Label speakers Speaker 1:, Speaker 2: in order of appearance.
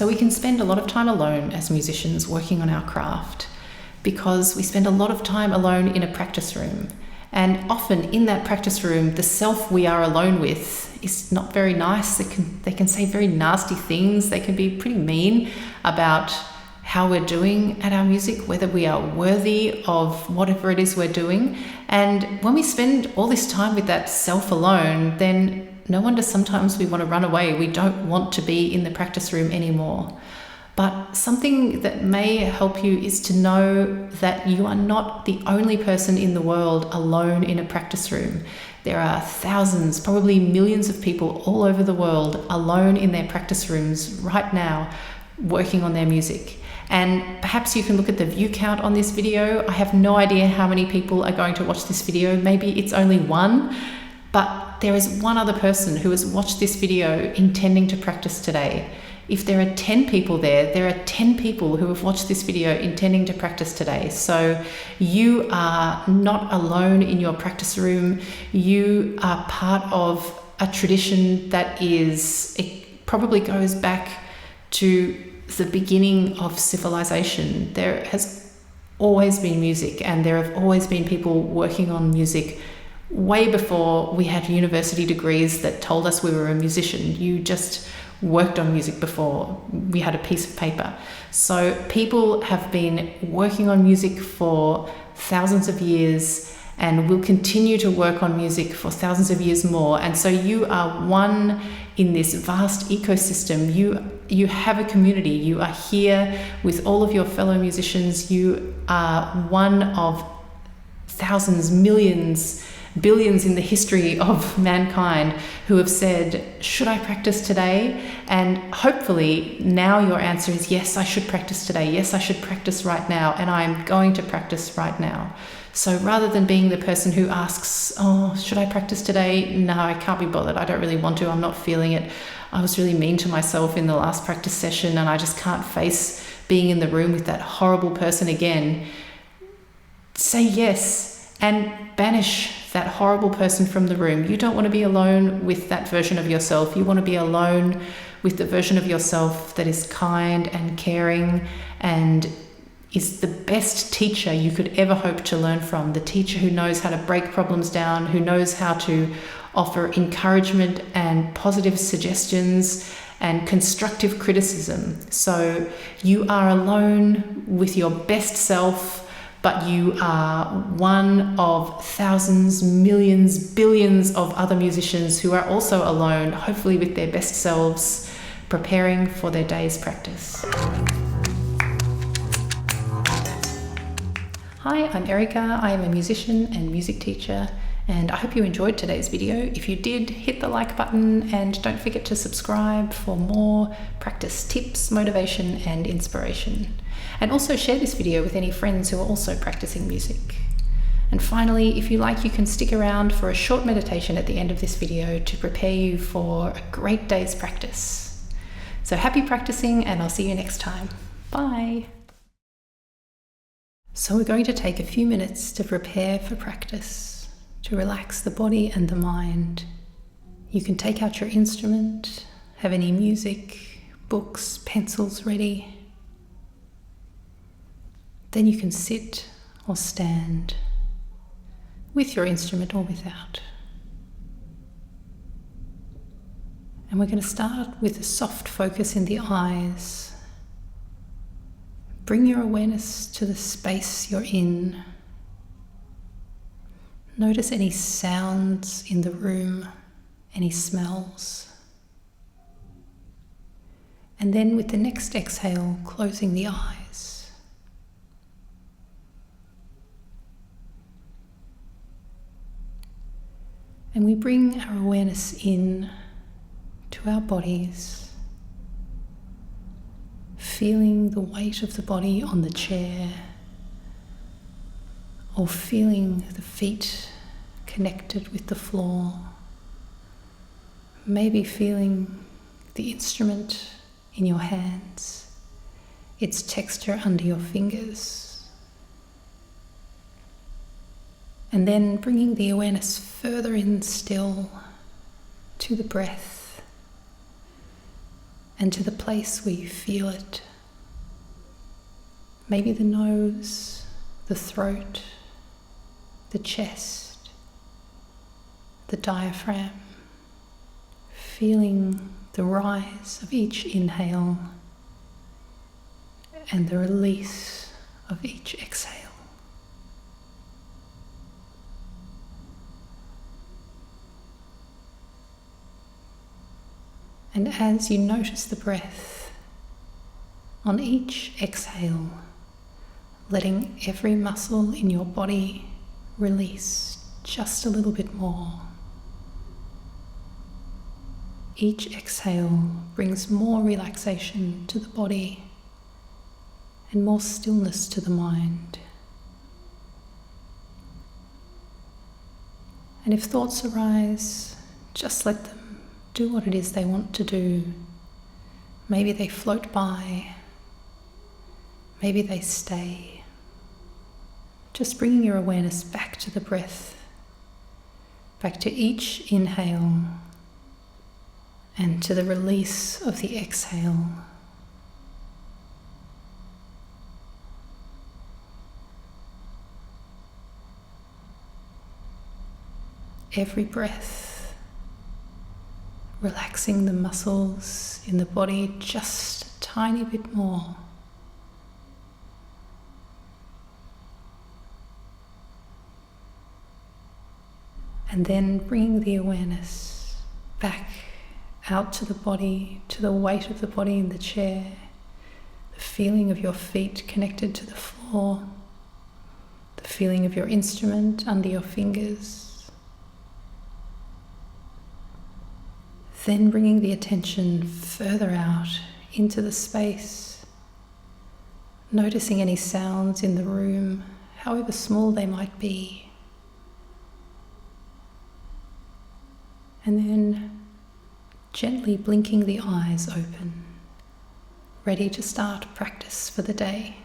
Speaker 1: So we can spend a lot of time alone as musicians working on our craft, because we spend a lot of time alone in a practice room. And often in that practice room, the self we are alone with is not very nice. They can say very nasty things. They can be pretty mean about how we're doing at our music, whether we are worthy of whatever it is we're doing. And when we spend all this time with that self alone, then no wonder sometimes we want to run away. We don't want to be in the practice room anymore. But something that may help you is to know that you are not the only person in the world alone in a practice room. There are thousands, probably millions of people all over the world alone in their practice rooms right now, working on their music. And perhaps you can look at the view count on this video. I have no idea how many people are going to watch this video. Maybe it's only one, but there is one other person who has watched this video intending to practice today. If there are 10 people there are 10 people who have watched this video intending to practice today. So you are not alone in your practice room. You are part of a tradition that it probably goes back to the beginning of civilization. There has always been music, and there have always been people working on music way before we had university degrees that told us we were a musician. You just worked on music before we had a piece of paper. So people have been working on music for thousands of years and will continue to work on music for thousands of years more. And so you are one in this vast ecosystem. You have a community. You are here with all of your fellow musicians. You are one of thousands, millions, billions in the history of mankind who have said, should I practice today? And hopefully now your answer is, yes, I should practice today. Yes, I should practice right now. And I'm going to practice right now. So rather than being the person who asks, oh, should I practice today? No, I can't be bothered. I don't really want to. I'm not feeling it. I was really mean to myself in the last practice session and I just can't face being in the room with that horrible person again. Say yes and banish that horrible person from the room. You don't want to be alone with that version of yourself. You want to be alone with the version of yourself that is kind and caring and is the best teacher you could ever hope to learn from. The teacher who knows how to break problems down, who knows how to offer encouragement and positive suggestions and constructive criticism. So you are alone with your best self, but you are one of thousands, millions, billions of other musicians who are also alone, hopefully with their best selves, preparing for their day's practice. Hi, I'm Erica. I am a musician and music teacher, and I hope you enjoyed today's video. If you did, hit the like button and don't forget to subscribe for more practice tips, motivation, and inspiration. And also share this video with any friends who are also practicing music. And finally, if you like, you can stick around for a short meditation at the end of this video to prepare you for a great day's practice. So happy practicing, and I'll see you next time. Bye. So we're going to take a few minutes to prepare for practice, to relax the body and the mind. You can take out your instrument, have any music, books, pencils ready. Then you can sit or stand with your instrument or without. And we're going to start with a soft focus in the eyes. Bring your awareness to the space you're in. Notice any sounds in the room, any smells. And then with the next exhale, closing the eyes. And we bring our awareness in to our bodies, feeling the weight of the body on the chair, or feeling the feet connected with the floor, maybe feeling the instrument in your hands, its texture under your fingers. And then bringing the awareness further in still to the breath. and to the place where you feel it. Maybe the nose, the throat, the chest, the diaphragm, feeling the rise of each inhale and the release of each exhale. And as you notice the breath, on each exhale, letting every muscle in your body release just a little bit more. Each exhale brings more relaxation to the body and more stillness to the mind. And if thoughts arise, just let them do what it is they want to do. Maybe they float by, maybe they stay. Just bringing your awareness back to the breath, back to each inhale and to the release of the exhale. Every breath, relaxing the muscles in the body just a tiny bit more. And then bringing the awareness back out to the body, to the weight of the body in the chair, the feeling of your feet connected to the floor, the feeling of your instrument under your fingers. Then bringing the attention further out into the space, noticing any sounds in the room, however small they might be. And then gently blinking the eyes open, ready to start practice for the day.